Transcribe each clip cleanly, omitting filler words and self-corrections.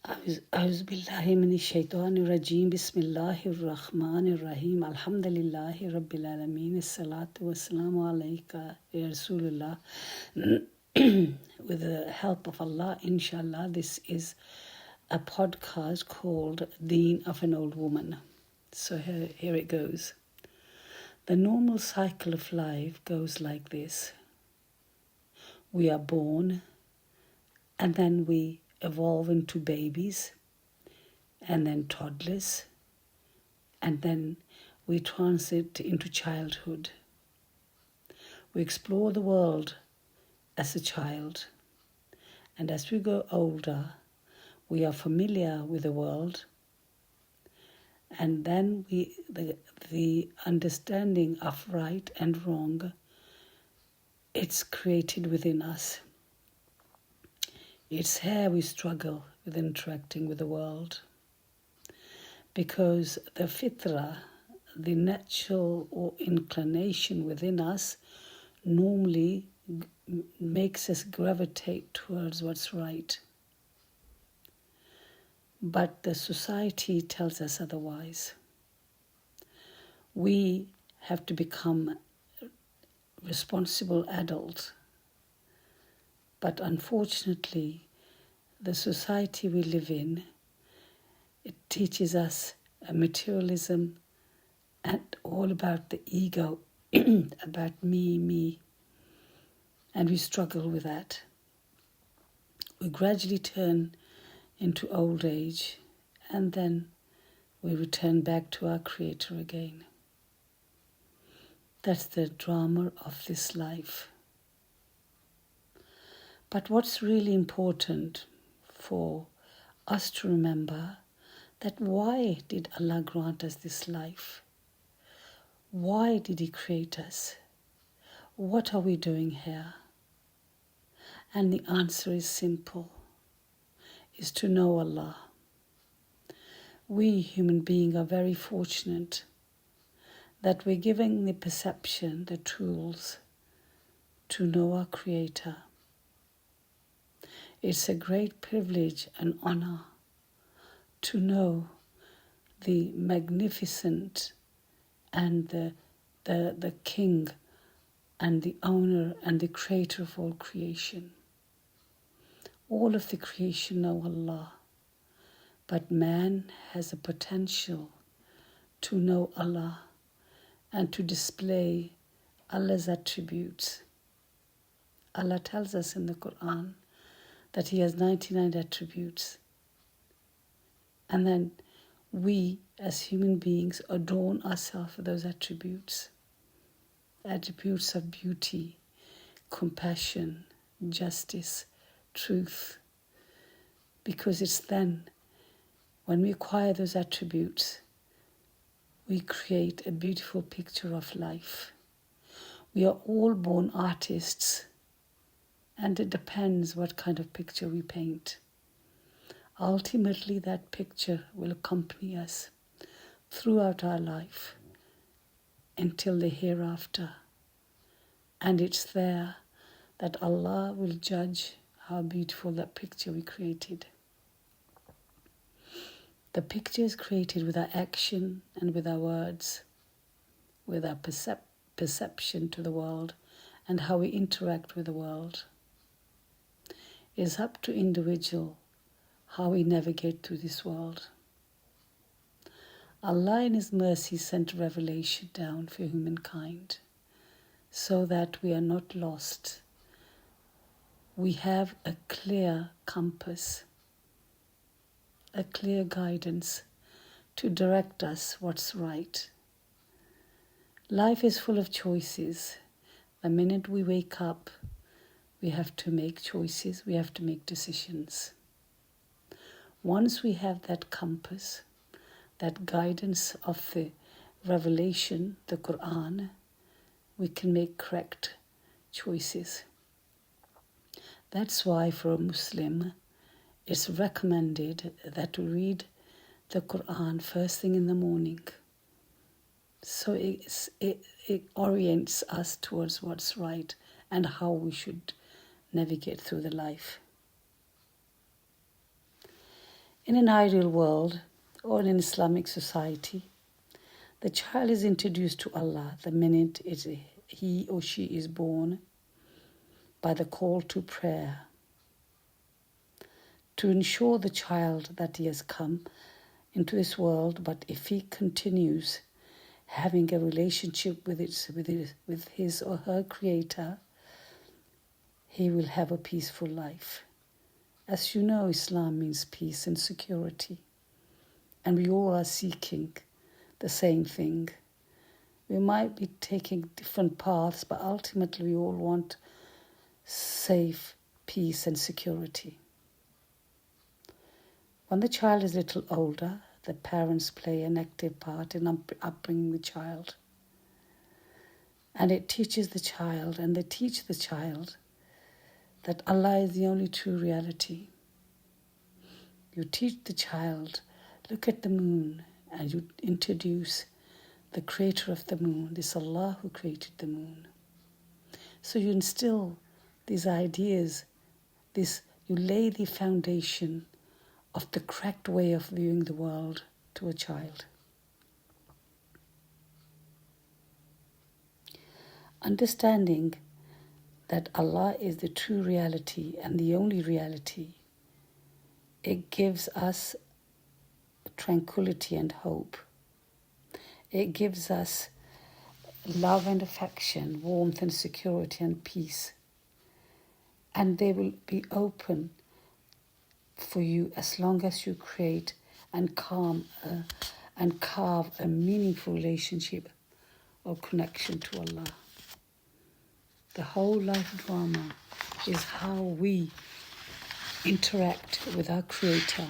أعوذ بالله من الشيطان الرجيم بسم الله الرحمن الرحيم الحمد لله رب العالمين الصلاة والسلام عليك يا رسول الله. With the help of Allah, inshallah, this is a podcast called Deen of an Old Woman. So here it goes. The normal cycle of life goes like this. We are born and then we evolve into babies and then toddlers, and then we transit into childhood. We explore the world as a child, and as we grow older, we are familiar with the world, and then the understanding of right and wrong, it's created within us. It's here we struggle with interacting with the world, because the fitra, the natural or inclination within us, normally makes us gravitate towards what's right. But the society tells us otherwise. We have to become responsible adults. But unfortunately, the society we live in, it teaches us a materialism and all about the ego, about me. And we struggle with that. We gradually turn into old age, and then we return back to our Creator again. That's the drama of this life. But what's really important for us to remember, that why did Allah grant us this life? Why did He create us? What are we doing here? And the answer is simple, is to know Allah. We human beings are very fortunate that we're given the perception, the tools to know our Creator. It's a great privilege and honor to know the magnificent and the King and the owner and the Creator of all creation. All of the creation know Allah, but man has a potential to know Allah and to display Allah's attributes. Allah tells us in the Quran that He has 99 attributes. And then we as human beings adorn ourselves with those attributes. Attributes of beauty, compassion, justice, truth. Because it's then, when we acquire those attributes, we create a beautiful picture of life. We are all born artists, and it depends what kind of picture we paint. Ultimately, that picture will accompany us throughout our life until the hereafter. And it's there that Allah will judge how beautiful that picture we created. The picture is created with our action and with our words, with our perception to the world and how we interact with the world. It is up to individual how we navigate through this world. Allah in His mercy sent revelation down for humankind so that we are not lost. We have a clear compass, a clear guidance to direct us what's right. Life is full of choices. The minute we wake up, we have to make choices, we have to make decisions. Once we have that compass, that guidance of the revelation, the Quran, we can make correct choices. That's why for a Muslim, it's recommended that we read the Quran first thing in the morning. So it orients us towards what's right and how we should navigate through the life. In an ideal world or in an Islamic society, the child is introduced to Allah the minute he or she is born by the call to prayer, to ensure the child that he has come into this world, but if he continues having a relationship with his or her Creator, he will have a peaceful life. As you know, Islam means peace and security, and we all are seeking the same thing. We might be taking different paths, but ultimately we all want safe peace and security. When the child is a little older, the parents play an active part in upbringing the child. And it teaches the child, and they teach the child, that Allah is the only true reality. You teach the child, look at the moon, and you introduce the creator of the moon, this Allah who created the moon. So you instill these ideas, you lay the foundation of the correct way of viewing the world to a child. Understanding that Allah is the true reality and the only reality, it gives us tranquility and hope. It gives us love and affection, warmth and security and peace. And they will be open for you as long as you create and carve a meaningful relationship or connection to Allah. The whole life drama is how we interact with our Creator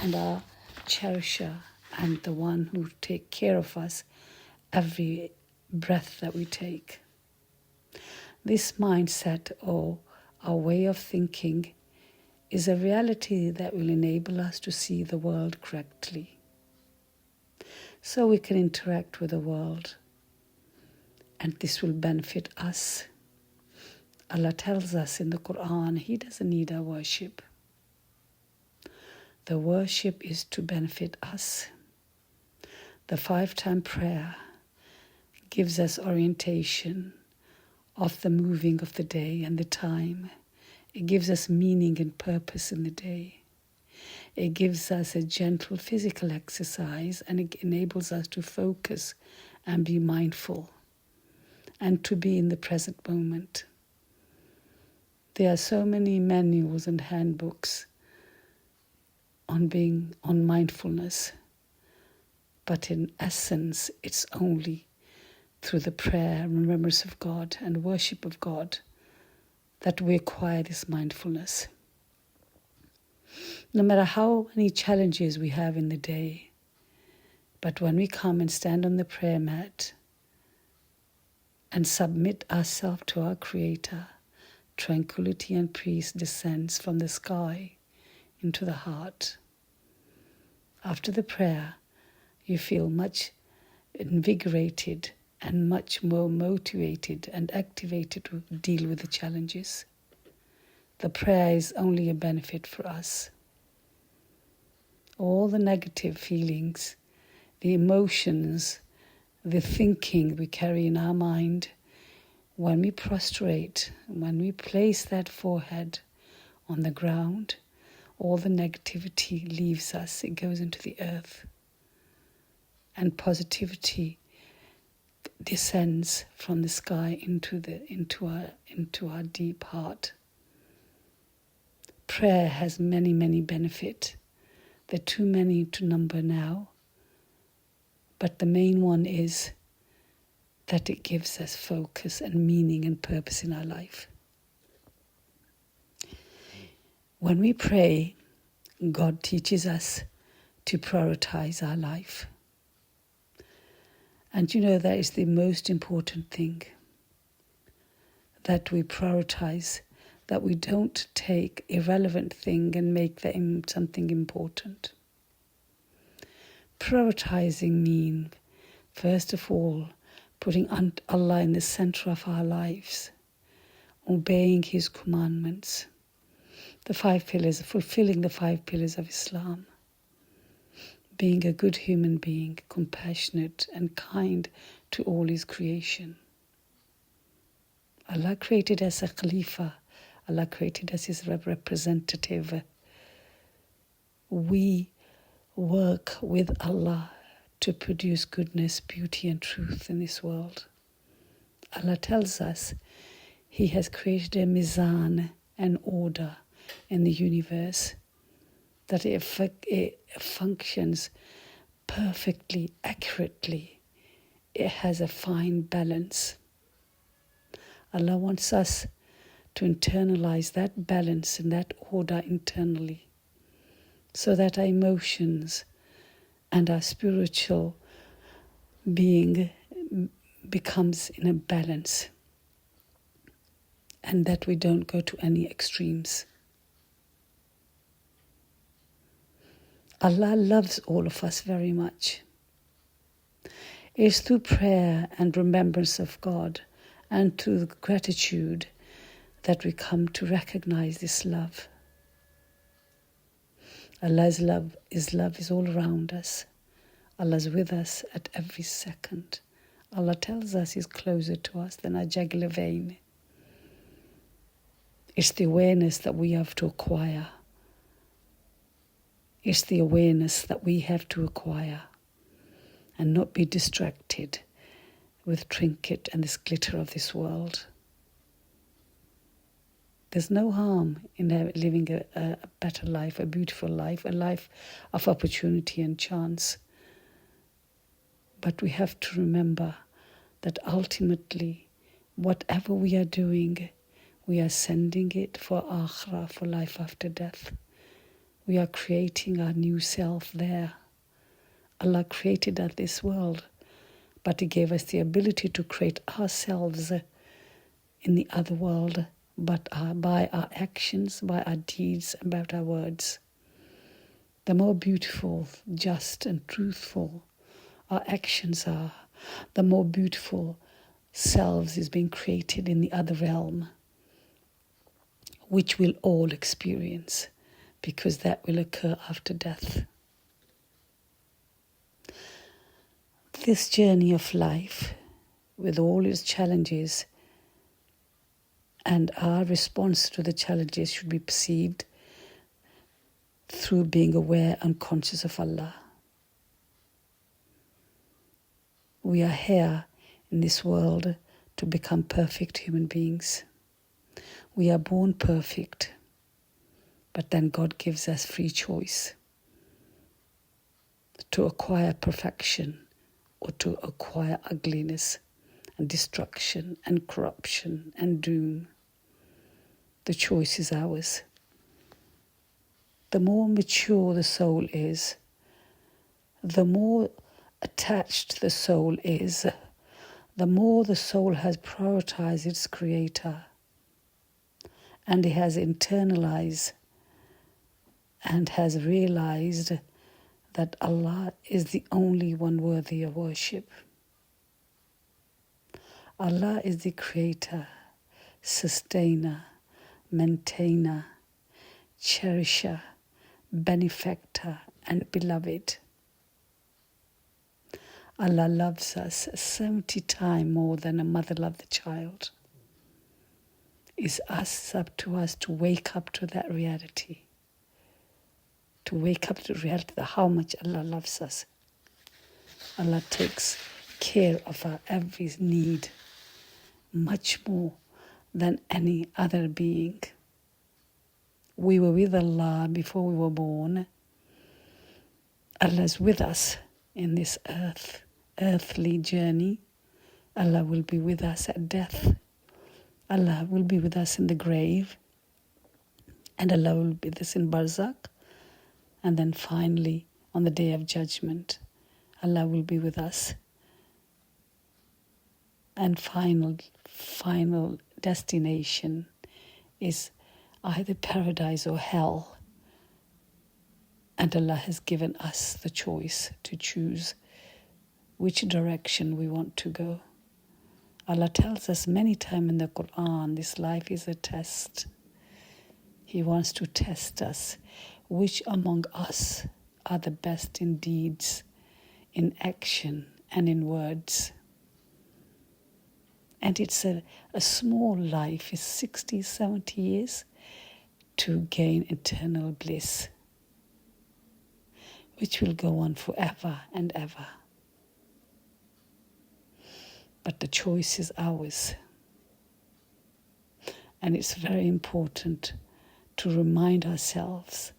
and our cherisher and the one who takes care of us every breath that we take. This mindset or our way of thinking is a reality that will enable us to see the world correctly, so we can interact with the world, and this will benefit us. Allah tells us in the Quran, He doesn't need our worship. The worship is to benefit us. The 5-time prayer gives us orientation of the moving of the day and the time. It gives us meaning and purpose in the day. It gives us a gentle physical exercise, and it enables us to focus and be mindful and to be in the present moment. There are so many manuals and handbooks on mindfulness, but in essence, it's only through the prayer and remembrance of God and worship of God that we acquire this mindfulness. No matter how many challenges we have in the day, but when we come and stand on the prayer mat and submit ourselves to our Creator, tranquility and peace descends from the sky into the heart. After the prayer, you feel much invigorated and much more motivated and activated to deal with the challenges. The prayer is only a benefit for us. All the negative feelings, the emotions, the thinking we carry in our mind, when we prostrate, when we place that forehead on the ground, all the negativity leaves us, it goes into the earth. And positivity descends from the sky into our deep heart. Prayer has many, many benefits. There are too many to number now, but the main one is that it gives us focus and meaning and purpose in our life. When we pray, God teaches us to prioritize our life. And you know, that is the most important thing, that we prioritize, that we don't take irrelevant thing and make them something important. Prioritizing means, first of all, putting Allah in the center of our lives, obeying His commandments, The 5 pillars, fulfilling the 5 pillars of Islam. Being a good human being, compassionate and kind to all His creation. Allah created us a Khalifa. Allah created us His representative. We work with Allah to produce goodness, beauty and truth in this world. Allah tells us He has created a mizan, an order in the universe, that it functions perfectly, accurately. It has a fine balance. Allah wants us to internalize that balance and that order internally, so that our emotions and our spiritual being becomes in a balance, and that we don't go to any extremes. Allah loves all of us very much. It is through prayer and remembrance of God and through gratitude that we come to recognize this love. Allah's love is all around us. Allah is with us at every second. Allah tells us He's closer to us than our jugular vein. It's the awareness that we have to acquire. It's the awareness that we have to acquire and not be distracted with trinket and this glitter of this world. There's no harm in living a better life, a beautiful life, a life of opportunity and chance. But we have to remember that ultimately, whatever we are doing, we are sending it for akhirah, for life after death. We are creating our new self there. Allah created this world, but He gave us the ability to create ourselves in the other world, but by our actions, by our deeds, and by our words. The more beautiful, just and truthful our actions are, the more beautiful selves is being created in the other realm, which we'll all experience, because that will occur after death. This journey of life, with all its challenges, and our response to the challenges should be perceived through being aware and conscious of Allah. We are here in this world to become perfect human beings. We are born perfect, but then God gives us free choice to acquire perfection or to acquire ugliness and destruction and corruption and doom. The choice is ours. The more mature the soul is, the more attached the soul is, the more the soul has prioritized its Creator, and it has internalized and has realized that Allah is the only one worthy of worship. Allah is the Creator, Sustainer, Maintainer, Cherisher, Benefactor, and Beloved. Allah loves us 70 times more than a mother loves the child. It's up to us to wake up to that reality. To wake up to the reality of how much Allah loves us. Allah takes care of our every need, much more than any other being. We were with Allah before we were born. Allah is with us in this earthly journey. Allah will be with us at death. Allah will be with us in the grave. And Allah will be with us in Barzakh. And then finally, on the Day of Judgment, Allah will be with us. And final destination is either paradise or hell. And Allah has given us the choice to choose which direction we want to go. Allah tells us many times in the Quran, this life is a test. He wants to test us. Which among us are the best in deeds, in action, and in words? And it's a small life, it's 60, 70 years to gain eternal bliss, which will go on forever and ever. But the choice is ours. And it's very important to remind ourselves.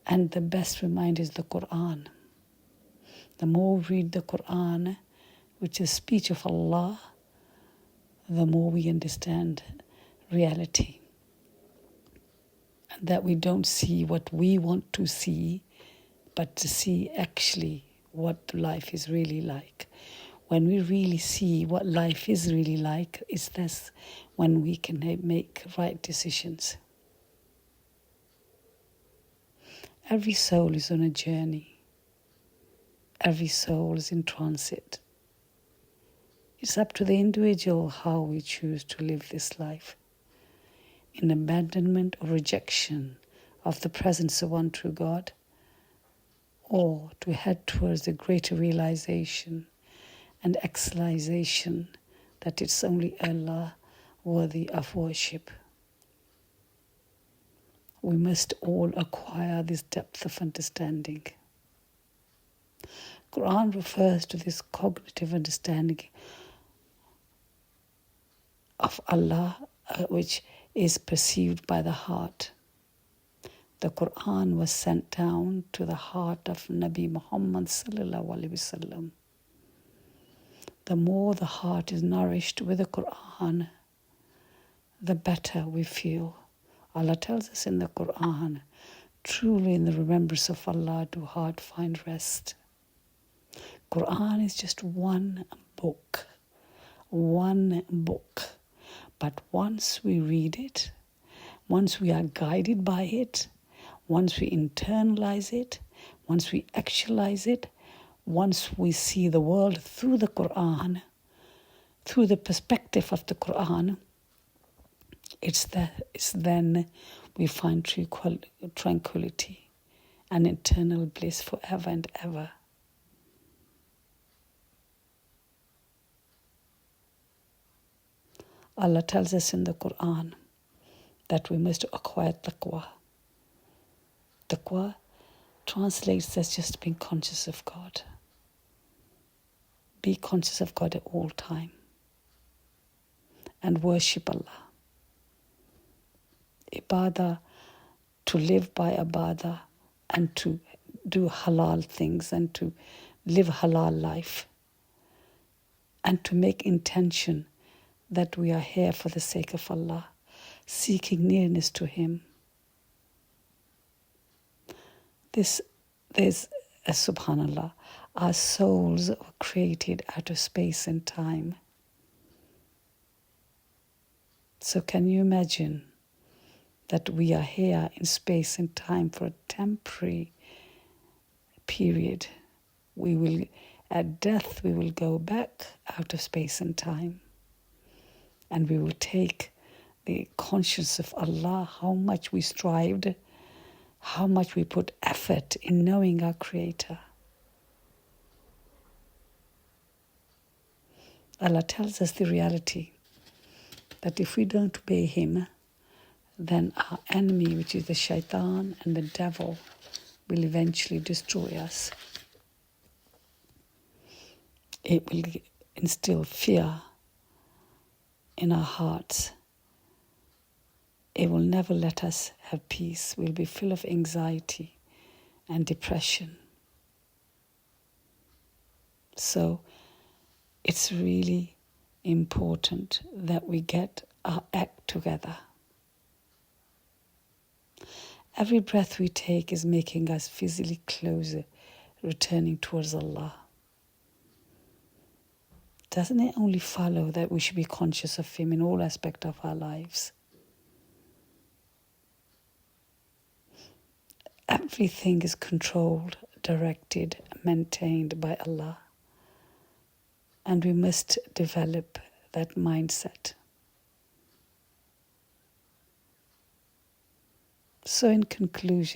And the best reminder is the Quran. The more we read the Quran, which is speech of Allah, the more we understand reality. And that we don't see what we want to see, but to see actually what life is really like. When we really see what life is really like, it's that's when we can make right decisions. Every soul is on a journey. Every soul is in transit. It's up to the individual how we choose to live this life, in abandonment or rejection of the presence of one true God, or to head towards the greater realization and actualization that it's only Allah worthy of worship. We must all acquire this depth of understanding. Quran refers to this cognitive understanding of Allah, which is perceived by the heart. The Quran was sent down to the heart of Nabi Muhammad sallallahu alaihi wasallam. The more the heart is nourished with the Quran, the better we feel. Allah tells us in the Quran, truly in the remembrance of Allah do heart find rest. Quran is just one book. But once we read it, once we are guided by it, once we internalize it, once we actualize it, once we see the world through the Quran, through the perspective of the Quran, it's then we find tranquility and eternal bliss forever and ever. Allah tells us in the Quran that we must acquire taqwa. Taqwa translates as just being conscious of God. Be conscious of God at all time and worship Allah. Ibadah, to live by ibadah and to do halal things and to live halal life and to make intention that we are here for the sake of Allah, seeking nearness to Him. There's subhanallah, our souls were created out of space and time. So can you imagine that we are here in space and time for a temporary period? At death, we will go back out of space and time. And we will take the conscience of Allah, how much we strived, how much we put effort in knowing our Creator. Allah tells us the reality that if we don't obey Him, then our enemy, which is the shaitan and the devil, will eventually destroy us. It will instill fear in our hearts. It will never let us have peace. We'll be full of anxiety and depression. So it's really important that we get our act together. Every breath we take is making us physically closer, returning towards Allah. Doesn't it only follow that we should be conscious of Him in all aspects of our lives? Everything is controlled, directed, maintained by Allah. And we must develop that mindset. So, in conclusion,